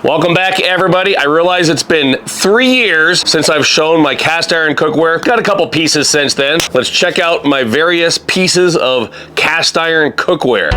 Welcome back, everybody. I realize it's been 3 years since I've shown my cast iron cookware. Got a couple pieces since then. Let's check out my various pieces of cast iron cookware.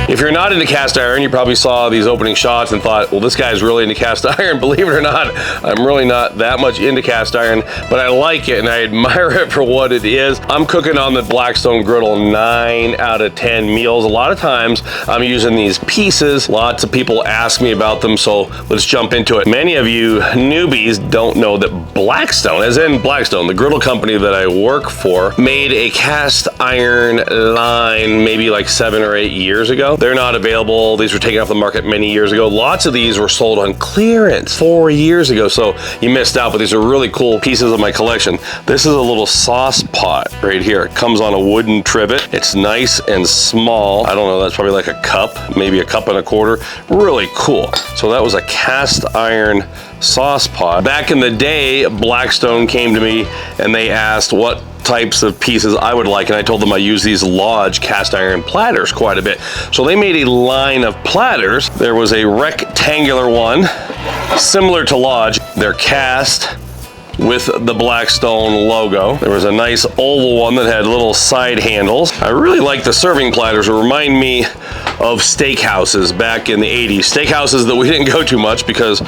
If you're not into cast iron, you probably saw these opening shots and thought, well, this guy's really into cast iron. Believe it or not, I'm really not that much into cast iron, but I like it and I admire it for what it is. I'm cooking on the Blackstone griddle 9 out of 10 meals. A lot of times I'm using these pieces. Lots of people ask me about them, so let's jump into it. Many of you newbies don't know that Blackstone, as in Blackstone, the griddle company that I work for, made a cast iron line maybe like 7 or 8 years ago. They're not available. These were taken off the market many years ago. Lots of these were sold on clearance 4 years ago, so you missed out, but these are really cool pieces of my collection. This is a little sauce pot right here. It comes on a wooden trivet. It's nice and small. I don't know, that's probably like a cup, maybe a cup and a quarter. Really cool. So that was a cast iron sauce pot. Back in the day, Blackstone came to me and they asked what types of pieces I would like, and I told them I use these Lodge cast iron platters quite a bit. So they made a line of platters. There was a rectangular one, similar to Lodge. They're cast with the Blackstone logo. There was a nice oval one that had little side handles. I really like the serving platters. It remind me of steakhouses back in the 80s. Steakhouses that we didn't go to much because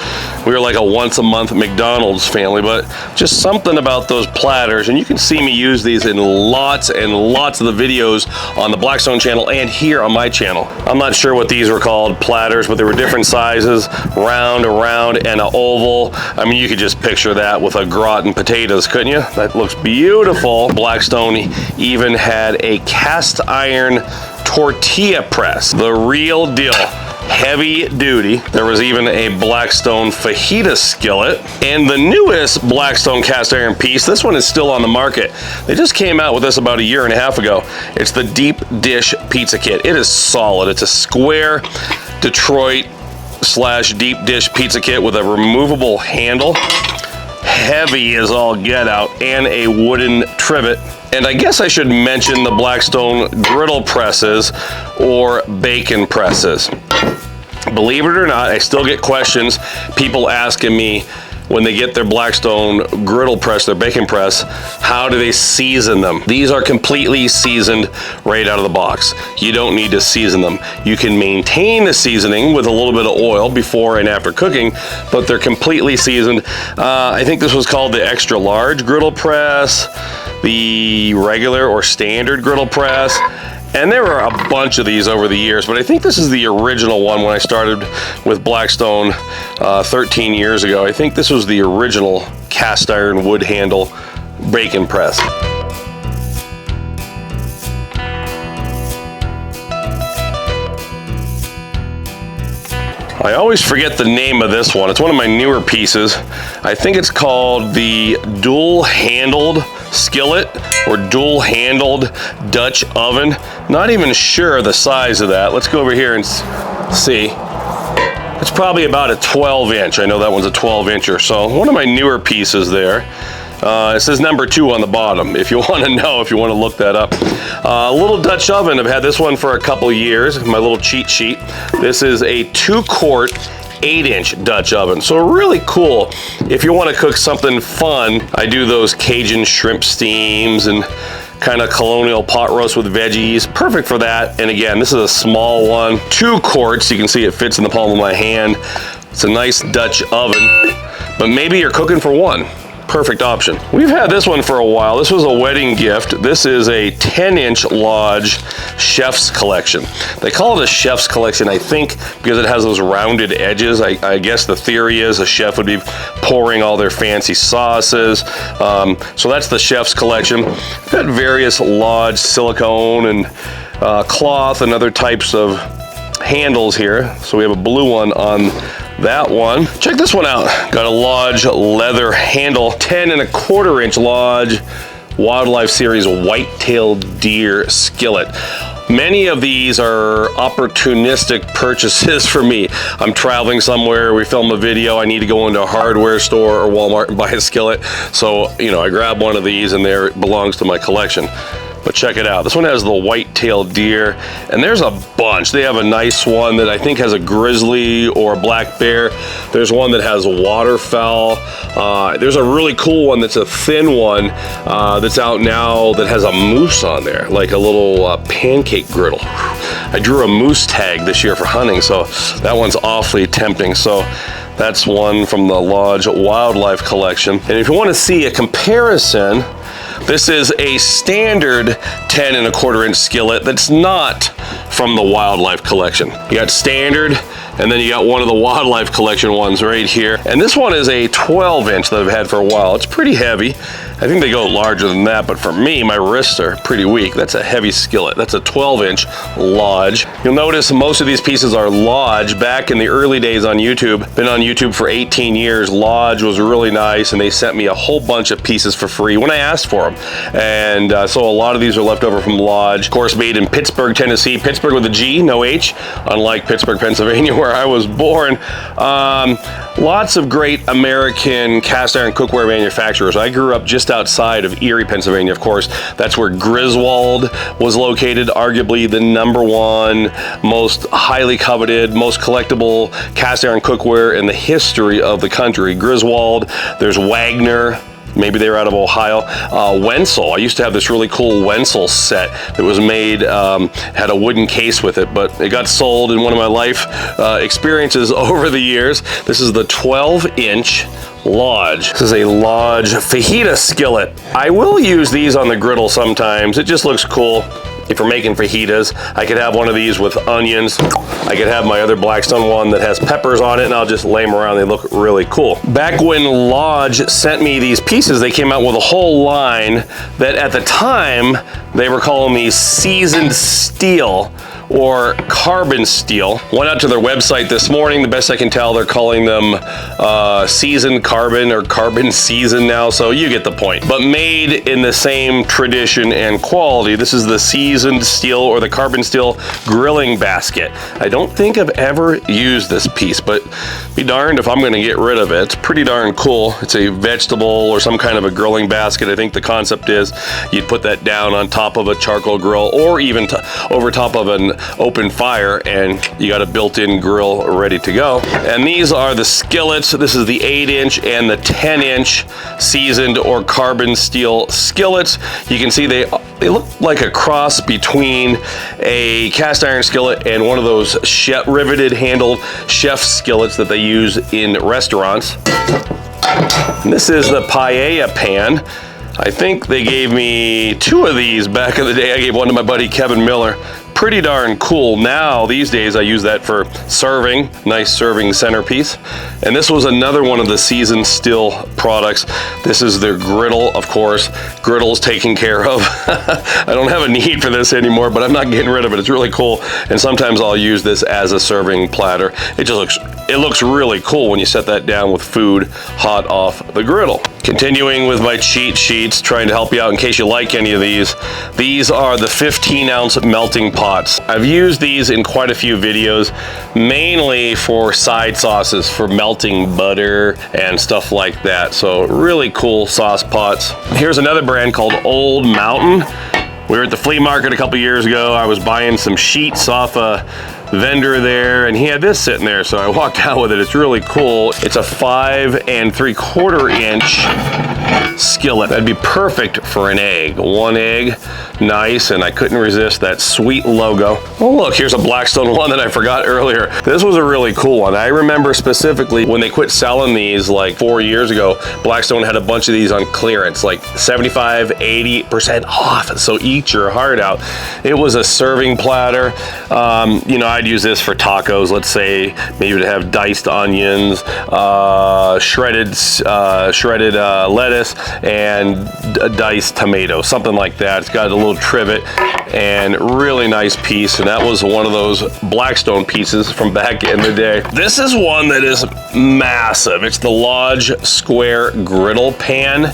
we were like a once a month McDonald's family, but just something about those platters. And you can see me use these in lots and lots of the videos on the Blackstone channel and here on my channel. I'm not sure what these were called, platters, but they were different sizes, round, and an oval. I mean, you could just picture that with a gratin potatoes, couldn't you? That looks beautiful. Blackstone even had a cast iron tortilla press, the real deal, heavy duty. There was even a Blackstone fajita skillet, and the newest Blackstone cast iron piece, this one is still on the market. They just came out with this about 1.5 years ago. It's the deep dish pizza kit. It is solid. It's a square Detroit / deep dish pizza kit with a removable handle. Heavy as all get out, and a wooden trivet. And I guess I should mention the Blackstone griddle presses or bacon presses. Believe it or not, I still get questions, people asking me when they get their Blackstone griddle press, their bacon press, how do they season them? These are completely seasoned right out of the box. You don't need to season them. You can maintain the seasoning with a little bit of oil before and after cooking, but they're completely seasoned. I think this was called the extra large griddle press, the regular or standard griddle press, and there were a bunch of these over the years, but I think this is the original one when I started with Blackstone 13 years ago. I think this was the original cast iron wood handle bacon press. I always forget the name of this one. It's one of my newer pieces. I think it's called the dual-handled skillet or dual-handled Dutch oven. Not even sure the size of that. Let's go over here and see. It's probably about a 12-inch. I know that one's a 12-incher. So one of my newer pieces there. It says number 2 on the bottom, if you want to know, if you want to look that up. A little Dutch oven. I've had this one for a couple of years, my little cheat sheet. This is a 2-quart, 8-inch Dutch oven. So really cool. If you want to cook something fun, I do those Cajun shrimp steams and kind of colonial pot roast with veggies. Perfect for that. And again, this is a small one, 2 quarts. You can see it fits in the palm of my hand. It's a nice Dutch oven, but maybe you're cooking for one. Perfect option. We've had this one for a while. This was a wedding gift. This is a 10-inch Lodge Chef's Collection. They call it a Chef's Collection, I think, because it has those rounded edges. I guess the theory is a chef would be pouring all their fancy sauces. So that's the Chef's Collection. We've got various Lodge silicone and cloth and other types of handles here. So we have a blue one on that one. Check this one out. Got a Lodge leather handle, 10.25-inch Lodge Wildlife Series white-tailed deer skillet. Many of these are opportunistic purchases for me. I'm traveling somewhere, we film a video, I need to go into a hardware store or Walmart and buy a skillet. So, you know, I grab one of these and there it belongs to my collection. But check it out. This one has the white-tailed deer, and there's a bunch. They have a nice one that I think has a grizzly or a black bear. There's one that has waterfowl. There's a really cool one that's a thin one that's out now that has a moose on there, like a little pancake griddle. I drew a moose tag this year for hunting, so that one's awfully tempting. So that's one from the Lodge Wildlife Collection. And if you want to see a comparison, this is a standard 10 1/4 inch skillet that's not from the Wildlife Collection. You got standard, and then you got one of the Wildlife Collection ones right here. And this one is a 12 inch that I've had for a while. It's pretty heavy. I think they go larger than that, but for me, my wrists are pretty weak. That's a heavy skillet. That's a 12 inch Lodge. You'll notice most of these pieces are Lodge. Back in the early days on YouTube, been on YouTube for 18 years, Lodge was really nice, and they sent me a whole bunch of pieces for free when I asked for them. And so a lot of these are left over from Lodge. Of course, made in Pittsburgh, Tennessee. Pittsburgh with a G, no H, unlike Pittsburgh, Pennsylvania, where I was born. Lots of great American cast iron cookware manufacturers. I grew up just outside of Erie, Pennsylvania, of course. That's where Griswold was located, arguably the #1 most highly coveted, most collectible cast iron cookware in the history of the country. Griswold, there's Wagner. Maybe they were out of Ohio. Wenzel, I used to have this really cool Wenzel set that was made, had a wooden case with it, but it got sold in one of my life experiences over the years. This is the 12 inch Lodge. This is a Lodge fajita skillet. I will use these on the griddle sometimes. It just looks cool. If you're making fajitas, I could have one of these with onions. I could have my other Blackstone one that has peppers on it, and I'll just lay them around. They look really cool. Back when Lodge sent me these pieces, they came out with a whole line that at the time, they were calling these seasoned steel or carbon steel. Went out to their website this morning. The best I can tell, they're calling them seasoned carbon or carbon seasoned now, so you get the point. But made in the same tradition and quality. This is the seasoned steel or the carbon steel grilling basket. I don't think I've ever used this piece, but be darned if I'm gonna get rid of it. It's pretty darn cool. It's a vegetable or some kind of a grilling basket. I think the concept is you'd put that down on top of a charcoal grill or even over top of an open fire, and you got a built-in grill ready to go. And these are the skillets. This is the 8 inch and the 10 inch seasoned or carbon steel skillets. You can see they look like a cross between a cast iron skillet and one of those riveted handled chef skillets that they use in restaurants. And this is the paella pan. I think they gave me 2 of these back in the day. I gave one to my buddy Kevin Miller. Pretty darn cool. Now, these days, I use that for serving, nice serving centerpiece. And this was another one of the seasoned steel products. This is their griddle, of course. Griddle's taken care of. I don't have a need for this anymore, but I'm not getting rid of it. It's really cool. And sometimes I'll use this as a serving platter. It looks really cool when you set that down with food hot off the griddle. Continuing with my cheat sheets, trying to help you out in case you like any of these. These are the 15-ounce melting pots. I've used these in quite a few videos, mainly for side sauces, for melting butter and stuff like that. So really cool sauce pots. Here's another brand called Old Mountain. We were at the flea market a couple years ago. I was buying some sheets off a vendor there, and he had this sitting there, so I walked out with it. It's really cool. It's a 5 3/4 inch skillet. That'd be perfect for an egg. 1 egg, nice, and I couldn't resist that sweet logo. Oh look, here's a Blackstone one that I forgot earlier. This was a really cool one. I remember specifically when they quit selling these like 4 years ago, Blackstone had a bunch of these on clearance, like 75, 80% off, so eat your heart out. It was a serving platter. You know, I'd use this for tacos, let's say, maybe to have diced onions, shredded lettuce, and diced tomato, something like that. It's got a little trivet and really nice piece, and that was one of those Blackstone pieces from back in the day. This is one that is massive. It's the Lodge Square Griddle Pan.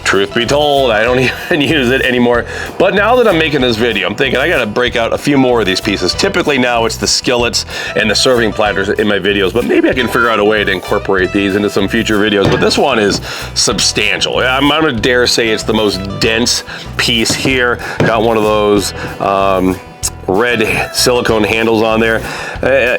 Truth be told, I don't even use it anymore. But now that I'm making this video, I'm thinking I gotta break out a few more of these pieces. Typically now it's the skillets and the serving platters in my videos, but maybe I can figure out a way to incorporate these into some future videos. But this one is substantial. I'm gonna dare say it's the most dense piece here. Got one of those red silicone handles on there.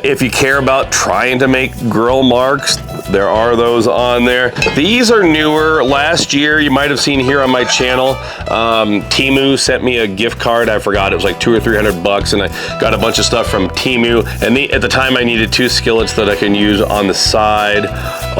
If you care about trying to make grill marks, there are those on there. These are newer. Last year, you might have seen here on my channel, Temu sent me a gift card. I forgot, it was like $200 or $300, and I got a bunch of stuff from Temu. And at the time, I needed 2 skillets that I can use on the side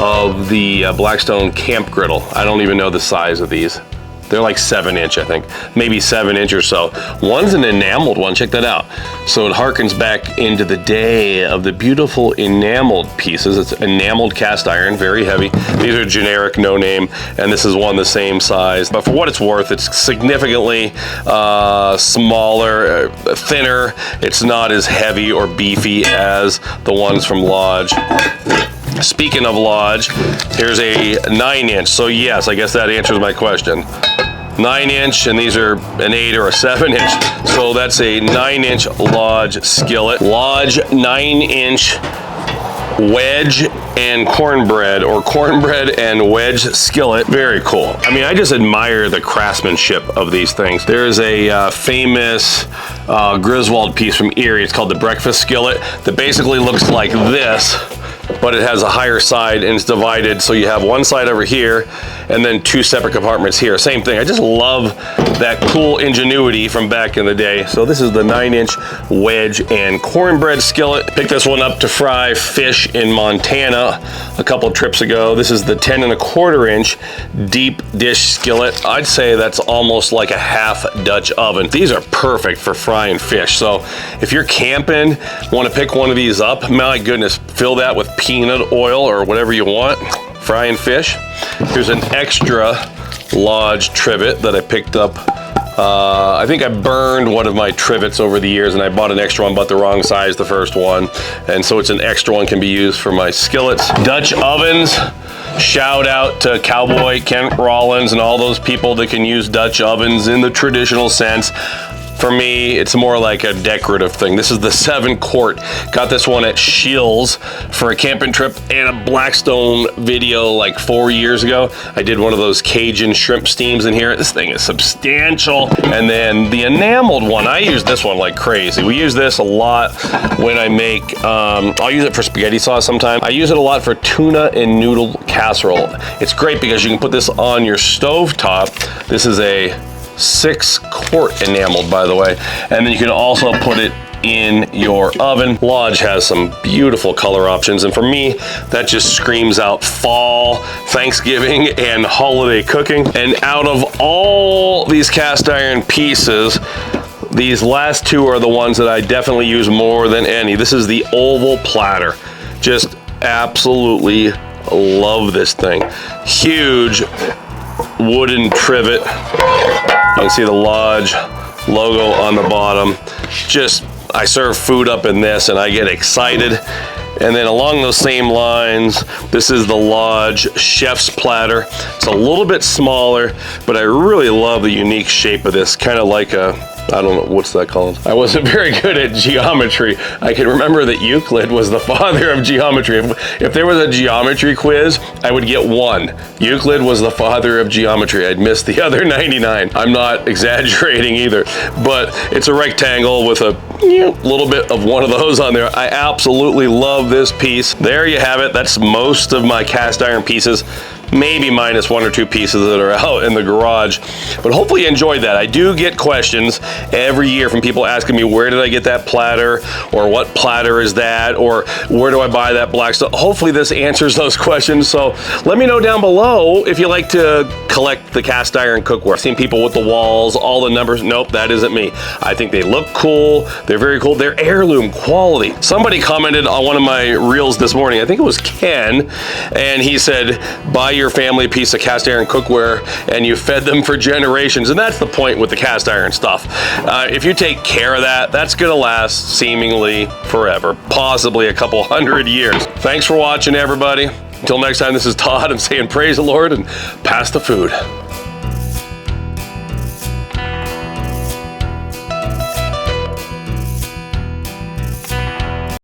of the Blackstone camp griddle. I don't even know the size of these. They're like 7-inch, I think, maybe 7-inch or so. One's an enameled one, check that out. So it harkens back into the day of the beautiful enameled pieces. It's enameled cast iron, very heavy. These are generic, no name, and this is one the same size. But for what it's worth, it's significantly smaller, thinner. It's not as heavy or beefy as the ones from Lodge. Speaking of Lodge, here's a 9-inch. So yes, I guess that answers my question. 9-inch, and these are an 8 or a 7-inch. So that's a 9-inch Lodge skillet. Lodge 9-inch wedge and cornbread, or cornbread and wedge skillet. Very cool. I mean, I just admire the craftsmanship of these things. There's a famous Griswold piece from Erie. It's called the breakfast skillet that basically looks like this, but it has a higher side and it's divided. So you have one side over here and then 2 separate compartments here. Same thing. I just love that cool ingenuity from back in the day. So this is the 9-inch wedge and cornbread skillet. Picked this one up to fry fish in Montana a couple trips ago. This is the 10¼ inch deep dish skillet. I'd say that's almost like a half Dutch oven. These are perfect for frying fish. So if you're camping, want to pick one of these up, my goodness, fill that with peanut oil or whatever you want, frying fish. Here's an extra Lodge trivet that I picked up. I think I burned one of my trivets over the years and I bought an extra one, but the wrong size the first one. And so it's an extra one, can be used for my skillets. Dutch ovens. Shout out to Cowboy Kent Rollins and all those people that can use Dutch ovens in the traditional sense. For me, it's more like a decorative thing. This is the 7-quart. Got this one at Shields for a camping trip and a Blackstone video like 4 years ago. I did one of those Cajun shrimp steams in here. This thing is substantial. And then the enameled one, I use this one like crazy. We use this a lot when I make, I'll use it for spaghetti sauce sometime. I use it a lot for tuna and noodle casserole. It's great because you can put this on your stove top. This is a 6-quart enameled, by the way, and then you can also put it in your oven. Lodge has some beautiful color options, and for me, that just screams out fall, Thanksgiving, and holiday cooking. And out of all these cast iron pieces, these last 2 are the ones that I definitely use more than any. This is the oval platter. Just absolutely love this thing. Huge wooden trivet. You can see the Lodge logo on the bottom. Just, I serve food up in this and I get excited. And then along those same lines, this is the Lodge Chef's Platter. It's a little bit smaller, but I really love the unique shape of this. Kind of like a, I don't know, what's that called? I wasn't very good at geometry. I can remember that Euclid was the father of geometry. If there was a geometry quiz, I would get 1. Euclid was the father of geometry. I'd miss the other 99. I'm not exaggerating either, but it's a rectangle with a little bit of one of those on there. I absolutely love this piece. There you have it. That's most of my cast iron pieces. Maybe minus 1 or 2 pieces that are out in the garage. But hopefully you enjoyed that. I do get questions every year from people asking me, where did I get that platter? Or what platter is that? Or where do I buy that Blackstone? Hopefully this answers those questions. So let me know down below if you like to collect the cast iron cookware. I've seen people with the walls, all the numbers. Nope, that isn't me. I think they look cool. They're very cool. They're heirloom quality. Somebody commented on one of my reels this morning, I think it was Ken, and he said, buy your family a piece of cast iron cookware and you fed them for generations. And that's the point with the cast iron stuff. If you take care of that, that's gonna last seemingly forever, possibly a couple 100 years. Thanks for watching, everybody. Until next time, this is Todd. I'm saying praise the Lord and pass the food.